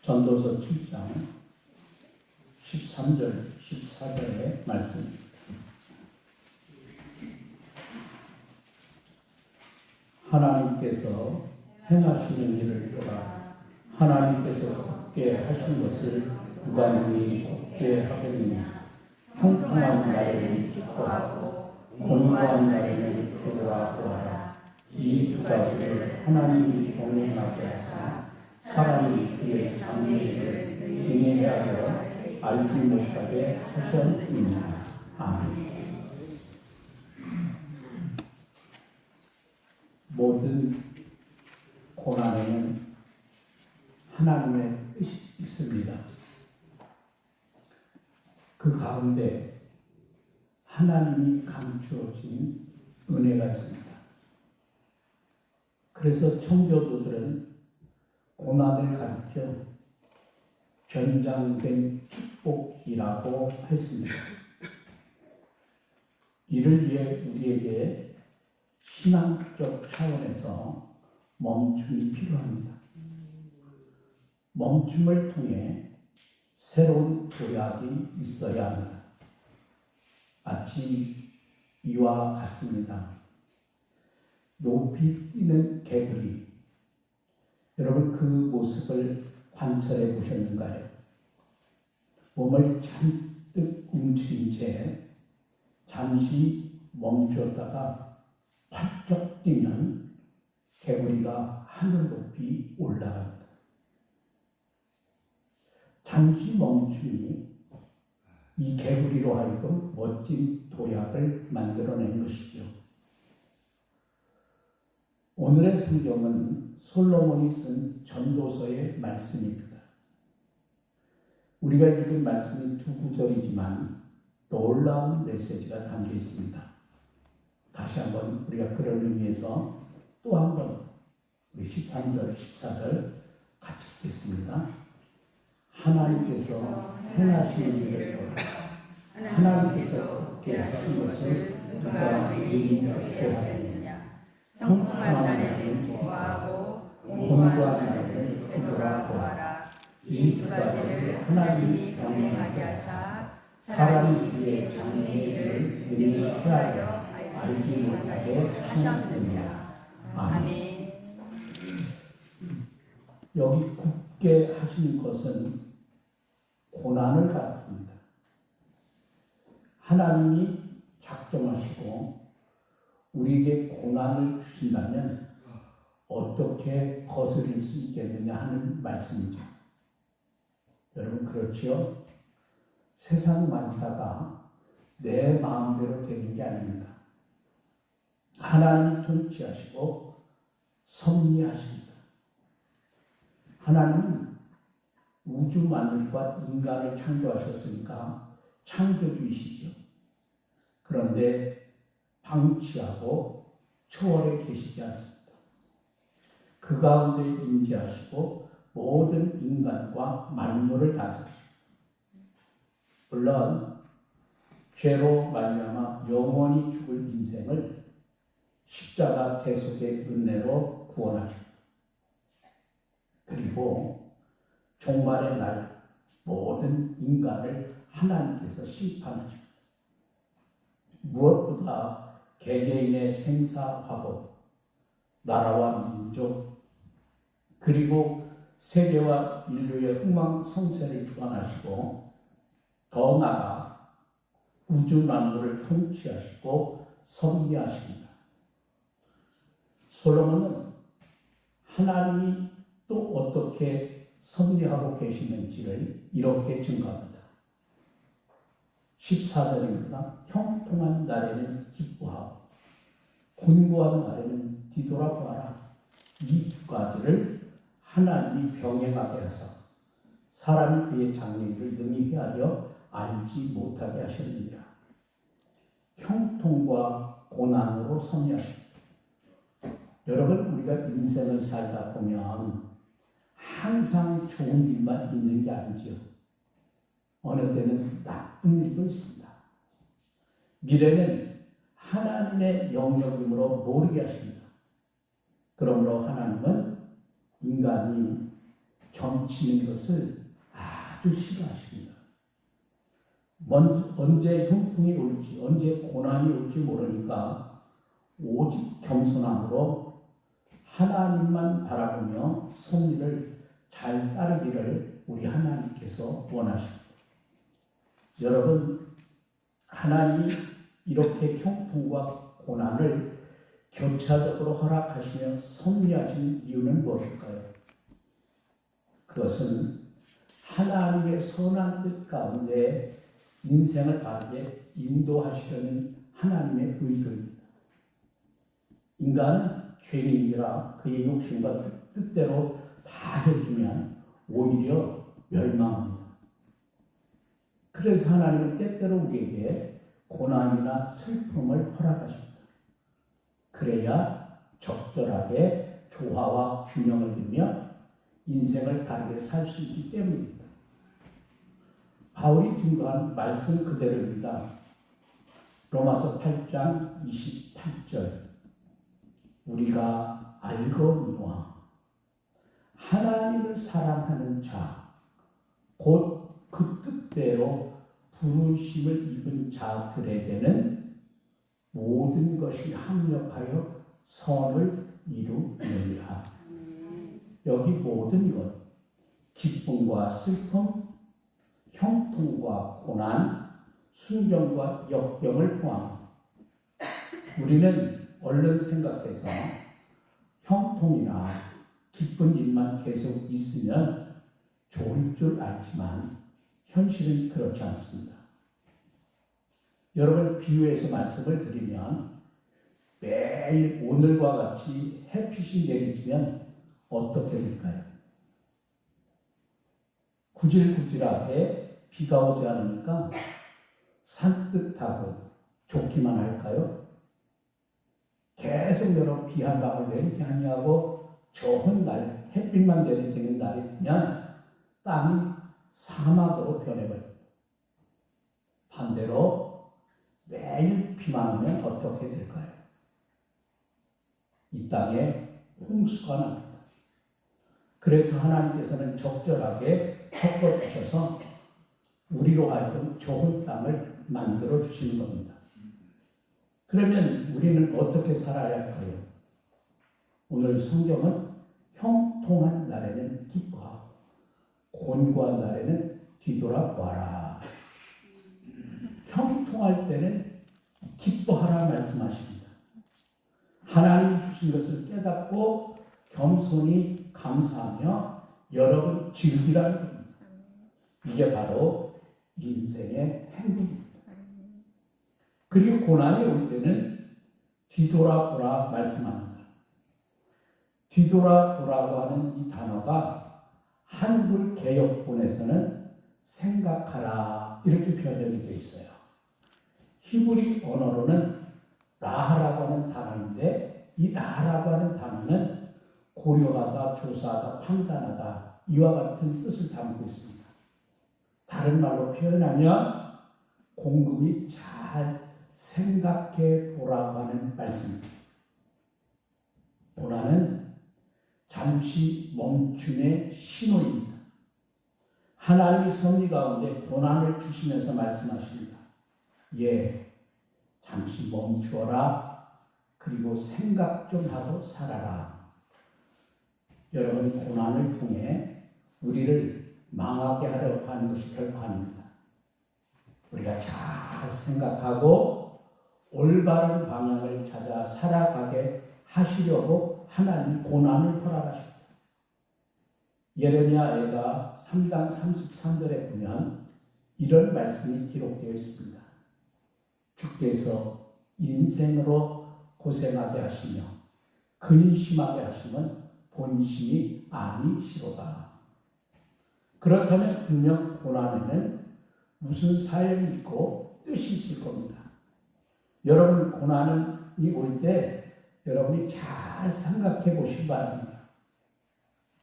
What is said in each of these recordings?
전도서 7장 13절, 14절의 말씀입니다. 하나님께서 행하시는 일을 보라. 하나님께서 곱게 하신 것을 누가 능히 곱게 하겠느냐. 형통한 날에는 기뻐하고 곤고한 날에는 되돌아 보아라. 이 두 가지를 하나님이 병행하게 하사 사람이 그의 장래일을 행해야 하여 알지 못하게 하셨느니라. 아멘. 모든 고난에는 하나님의 뜻이 있습니다. 그 가운데 하나님이 감추어진 은혜가 있습니다. 그래서 청교도들은 고난을 가리켜 변장된 축복이라고 했습니다. 이를 위해 우리에게 신앙적 차원에서 멈춤이 필요합니다. 멈춤을 통해 새로운 도약이 있어야 합니다. 마치 이와 같습니다. 높이 뛰는 개구리. 여러분 그 모습을 관찰해 보셨는가요? 몸을 잔뜩 움츠린 채 잠시 멈추었다가 활짝 뛰면 개구리가 하늘 높이 올라갑니다. 잠시 멈춤이 이 개구리로 하여금 멋진 도약을 만들어낸 것이죠. 오늘의 성경은 솔로몬이 쓴 전도서의 말씀입니다. 우리가 읽은 말씀이 두 구절이지만 놀라운 메시지가 담겨 있습니다. 다시 한번 우리가 그런 의미에서 또 한번 우리 13절, 14절 같이 읽겠습니다. 하나님께서 행하시는 일을 보라. 하나님께서 곱게 하신 것을 누가 능히 곱게 하겠느냐. 형통한 날에는 기뻐하고 곤고한 날에는 되돌아 보아라. 이 두 가지를 하나님이 병행하게 하사 사람이 그의 장래일을 능히 헤아려 알지 못하게 하셨느니라. 아멘. 여기 굳게 하신 것은 고난을 가르칩니다. 하나님이 작정하시고 우리에게 고난을 주신다면 어떻게 거스릴 수 있겠느냐 하는 말씀이죠. 여러분 그렇지요? 세상 만사가 내 마음대로 되는 게 아닙니다. 하나님이 통치하시고 섭리하십니다. 하나님은 우주 만물과 인간을 창조하셨으니까 창조주이시죠. 그런데 방치하고 초월에 계시지 않습니다. 그 가운데 임재하시고 모든 인간과 만물을 다스리십니다. 물론 죄로 말미암아 영원히 죽을 인생을 십자가 대속의 은혜로 구원하십니다. 그리고 종말의 날 모든 인간을 하나님께서 심판하십니다. 무엇보다 개개인의 생사화복, 나라와 민족, 그리고 세계와 인류의 흥망성쇠를 주관하시고 더 나아가 우주 만물을 통치하시고 섭리하십니다. 솔로몬은 하나님이 또 어떻게 섭리하고 계시는지를 이렇게 증거합니다. 14절입니다. 형통한 날에는 기뻐하고 곤고한 날에는 뒤돌아보아라. 이 두 가지를 하나님이 병행하게 하사 사람이 그의 장래일을 능히 헤아려 알지 못하게 하셨느니라. 형통과 고난으로 섭리하십니다. 여러분 우리가 인생을 살다 보면 항상 좋은 일만 있는 게 아니지요. 어느 때는 나쁜 일도 있습니다. 미래는 하나님의 영역이므로 모르게 하십니다. 그러므로 하나님은 인간이 점치는 것을 아주 싫어하십니다. 언제 형통이 올지, 언제 고난이 올지 모르니까 오직 겸손함으로 하나님만 바라보며 섭리를 잘 따르기를 우리 하나님께서 원하십니다. 여러분, 하나님이 이렇게 형통과 고난을 교차적으로 허락하시며 섭리하신 이유는 무엇일까요? 그것은 하나님의 선한 뜻 가운데 인생을 바르게 인도하시려는 하나님의 의도입니다. 인간은 죄인이라 그의 욕심과 뜻대로 다 해주면 오히려 멸망합니다. 그래서 하나님은 때때로 우리에게 고난이나 슬픔을 허락하십니다. 그래야 적절하게 조화와 균형을 이루며 인생을 바르게 살 수 있기 때문입니다. 바울이 증거한 말씀 그대로입니다. 로마서 8장 28절 우리가 알거니와 하나님을 사랑하는 자 곧 그 뜻대로 부르심을 입은 자들에게는 모든 것이 합력하여 선을 이루느니라. 여기 모든 것, 기쁨과 슬픔, 형통과 고난, 순경과 역경을 포함합니다. 우리는 얼른 생각해서 형통이나 기쁜 일만 계속 있으면 좋을 줄 알지만 현실은 그렇지 않습니다. 여러분, 비유해서 말씀을 드리면 매일 오늘과 같이 햇빛이 내리지면 어떻게 될까요? 구질구질하게 비가 오지 않으니까 산뜻하고 좋기만 할까요? 계속 여러 비 한 방울 내리지 아니하고 좋은 날, 햇빛만 내리지는 날이 되면 땅이 사막으로 변해버립니다. 반대로 매일 비만 오면 어떻게 될까요? 이 땅에 홍수가 납니다. 그래서 하나님께서는 적절하게 섞어주셔서 우리로 하여금 좋은 땅을 만들어 주시는 겁니다. 그러면 우리는 어떻게 살아야 할까요? 오늘 성경은 형통한 날에는 기뻐하고 곤고한 날에는 뒤돌아봐라. 형통할 때는 기뻐하라 말씀하십니다. 하나님이 주신 것을 깨닫고 겸손히 감사하며 여러분 즐기라는 겁니다. 이게 바로 인생의 행복입니다. 그리고 고난이 올 때는 뒤돌아보라 말씀합니다. 뒤돌아보라고 하는 이 단어가 한글 개역본에서는 생각하라 이렇게 표현이 되어 있어요. 히브리 언어로는 라하라고 하는 단어인데 이 라하라고 하는 단어는 고려하다, 조사하다, 판단하다 이와 같은 뜻을 담고 있습니다. 다른 말로 표현하면 곰곰이 잘 생각해 보라고 하는 말씀입니다. 고난은 잠시 멈춤의 신호입니다. 하나님의 섭리 가운데 고난을 주시면서 말씀하십니다. 예, 잠시 멈추어라. 그리고 생각 좀 하고 살아라. 여러분, 고난을 통해 우리를 망하게 하려고 하는 것이 결코 아닙니다. 우리가 잘 생각하고 올바른 방향을 찾아 살아가게 하시려고 하나님이 고난을 허락하십니다. 예레미야가 3장 33절에 보면 이런 말씀이 기록되어 있습니다. 주께서 인생으로 고생하게 하시며 근심하게 하시면 본심이 아니시로다. 그렇다면 분명 고난에는 무슨 사연이 있고 뜻이 있을 겁니다. 여러분, 고난이 올 때 여러분이 잘 생각해 보시기 바랍니다.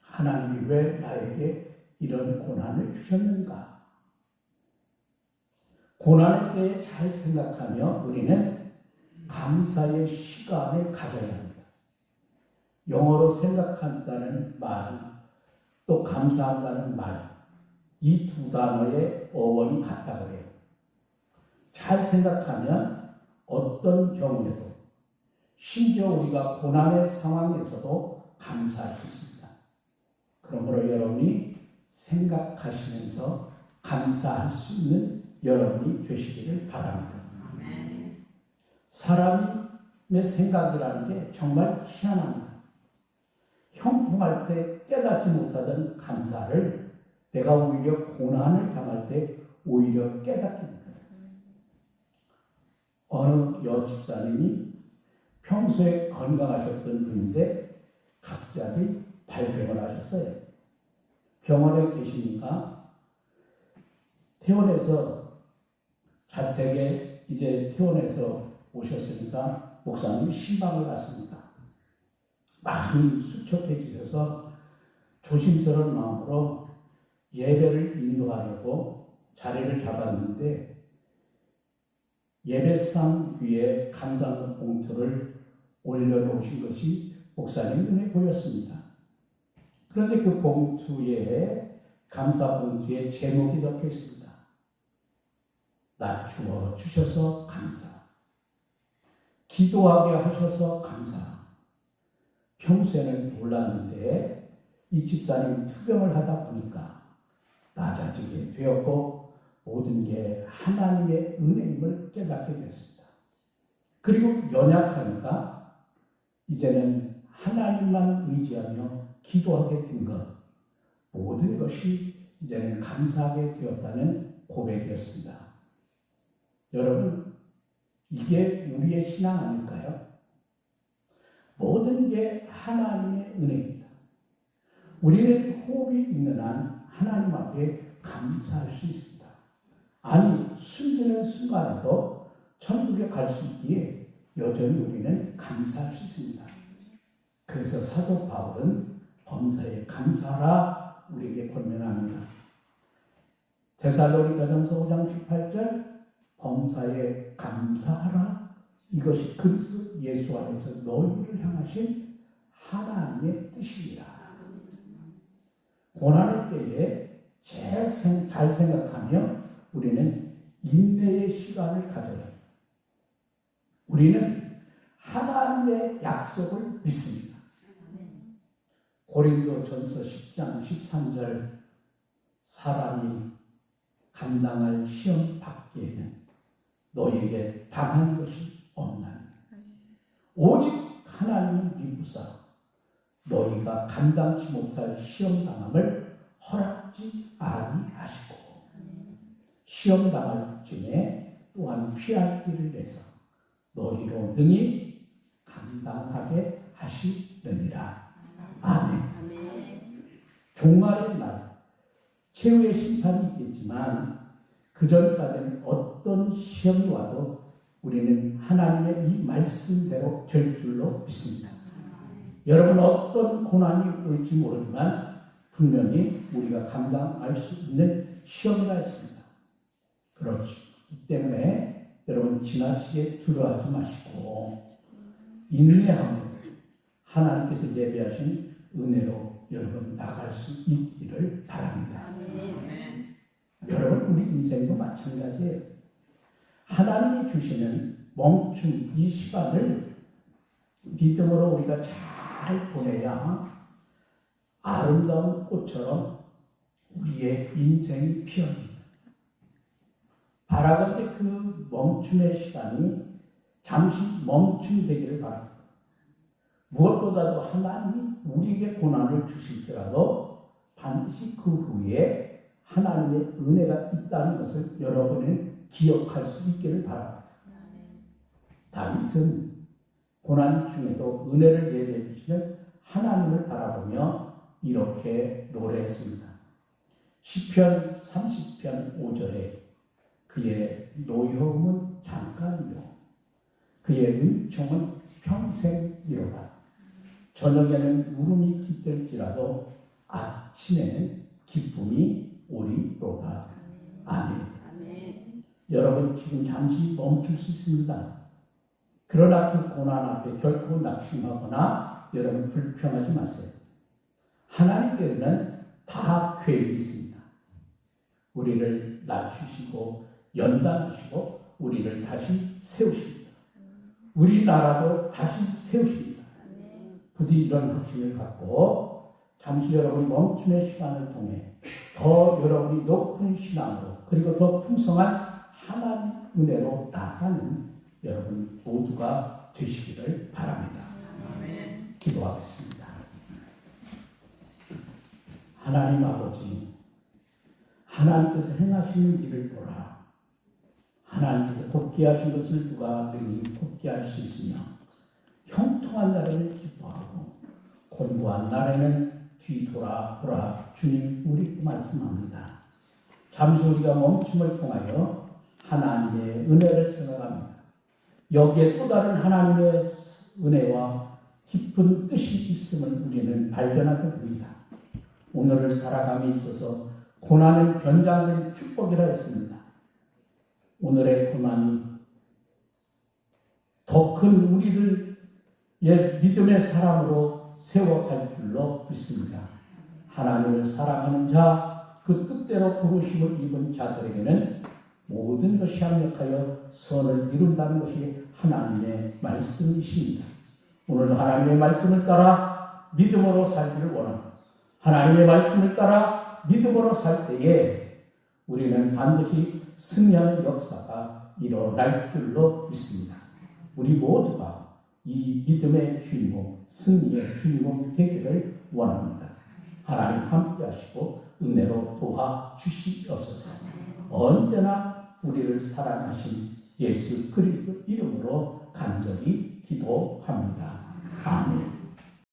하나님이 왜 나에게 이런 고난을 주셨는가? 고난의 때에 잘 생각하며 우리는 감사의 시간을 가져야 합니다. 영어로 생각한다는 말은 또 감사한다는 말, 이 두 단어의 어원이 같다고 해요. 잘 생각하면 어떤 경우에도, 심지어 우리가 고난의 상황에서도 감사할 수 있습니다. 그러므로 여러분이 생각하시면서 감사할 수 있는 여러분이 되시기를 바랍니다. 사람의 생각이라는 게 정말 희한합니다. 형통할 때 깨닫지 못하던 감사를 내가 오히려 고난을 당할 때 오히려 깨닫게 됩니다. 어느 여집사님이 평소에 건강하셨던 분인데 갑자기 발병을 하셨어요. 병원에 계시니까 퇴원해서 자택에 이제 퇴원해서 오셨으니까 목사님이 신방을 갔습니다. 많이 수척해지셔서 조심스러운 마음으로 예배를 인도하려고 자리를 잡았는데 예배상 위에 감사 봉투를 올려놓으신 것이 목사님 눈에 보였습니다. 그런데 그 봉투에 감사 봉투에 제목이 적혀 있습니다. 낮추어 주셔서 감사. 기도하게 하셔서 감사. 평소에는 몰랐는데 이 집사님이 투병을 하다 보니까 낮아지게 되었고 모든 게 하나님의 은혜임을 깨닫게 됐습니다. 그리고 연약하니까 이제는 하나님만 의지하며 기도하게 된 것, 모든 것이 이제는 감사하게 되었다는 고백이었습니다. 여러분, 이게 우리의 신앙 아닐까요? 모든 게 하나님의 은혜입니다. 우리는 호흡이 있는 한 하나님 앞에 감사할 수 있습니다. 아니, 숨지는 순간에도 천국에 갈 수 있기에 여전히 우리는 감사할 수 있습니다. 그래서 사도 바울은 범사에 감사하라 우리에게 권면합니다. 데살로니가전서 5장 18절 범사에 감사하라. 이것이 그리스도 예수 안에서 너희를 향하신 하나님의 뜻입니다. 고난의 때에 제일 잘 생각하며 우리는 인내의 시간을 가져야 합니다. 우리는 하나님의 약속을 믿습니다. 고린도전서 10장 13절 사람이 감당할 시험 밖에는 너희에게 당한 것이 없나니 오직 하나님을 믿으사 너희가 감당치 못할 시험 당함을 허락지 아니하시고 시험 당할 쯤에 또한 피할 길을 내서 너희로 능히 감당하게 하시느니라. 아멘. 종말의 날 최후의 심판이 있겠지만 그 전까지는 어떤 시험이 와도 우리는 하나님의 이 말씀대로 될 줄로 믿습니다. 여러분, 어떤 고난이 올지 모르지만 분명히 우리가 감당할 수 있는 시험이 있습니다. 그렇지. 이 때문에 여러분 지나치게 두려워하지 마시고 인내하며 하나님께서 예비하신 은혜로 여러분 나갈 수 있기를 바랍니다. 여러분, 우리 인생도 마찬가지예요. 하나님이 주시는 멈춤 이 시간을 믿음으로 우리가 잘 보내야 아름다운 꽃처럼 우리의 인생이 피어납니다. 바라건대 그 멈춤의 시간이 잠시 멈춤되기를 바랍니다. 무엇보다도 하나님이 우리에게 고난을 주실지라도 반드시 그 후에 하나님의 은혜가 있다는 것을 여러분은 기억할 수 있기를 바랍니다. 다윗은 고난 중에도 은혜를 예비해 주시는 하나님을 바라보며 이렇게 노래했습니다. 시편 30편 5절에 그의 노여움은 잠깐이요 그의 은총은 평생이로다. 저녁에는 울음이 깃들지라도 아침에는 기쁨이 오리로다. 아멘. 여러분, 지금 잠시 멈출 수 있습니다. 그러나 그 고난 앞에 결코 낙심하거나 여러분 불평하지 마세요. 하나님께서는 다 계획이 있습니다. 우리를 낮추시고 연단하시고 우리를 다시 세우십니다. 우리나라도 다시 세우십니다. 부디 이런 확신을 갖고 잠시 여러분 멈춤의 시간을 통해 더 여러분이 높은 신앙으로 그리고 더 풍성한 하나님 은혜로 나아가는 여러분 모두가 되시기를 바랍니다. 기도하겠습니다. 하나님 아버지, 하나님께서 행하시는 일을 보라. 하나님께서 돕게 하신 것을 누가 능히 돕게 할 수 있으며 형통한 날에는 기뻐하고 곤고한 날에는 뒤돌아보라. 주님 우리께 말씀합니다. 잠시 우리가 멈춤을 통하여 하나님의 은혜를 생각합니다. 여기에 또 다른 하나님의 은혜와 깊은 뜻이 있음을 우리는 발견하게 됩니다. 오늘을 살아감에 있어서 고난은 변장된 축복이라 했습니다. 오늘의 고난이 더 큰 우리를 믿음의 사람으로 세워갈 줄로 믿습니다. 하나님을 사랑하는 자, 그 뜻대로 부르심을 입은 자들에게는 모든 것이 합력하여 선을 이룬다는 것이 하나님의 말씀이십니다. 오늘 하나님의 말씀을 따라 믿음으로 살기를 원합니다. 하나님의 말씀을 따라 믿음으로 살 때에 우리는 반드시 승리하는 역사가 일어날 줄로 믿습니다. 우리 모두가 이 믿음의 주인공, 승리의 주인공 되기를 원합니다. 하나님 함께 하시고 은혜로 도와주시옵소서. 언제나 우리를 사랑하신 예수 그리스도 이름으로 간절히 기도합니다. 아멘.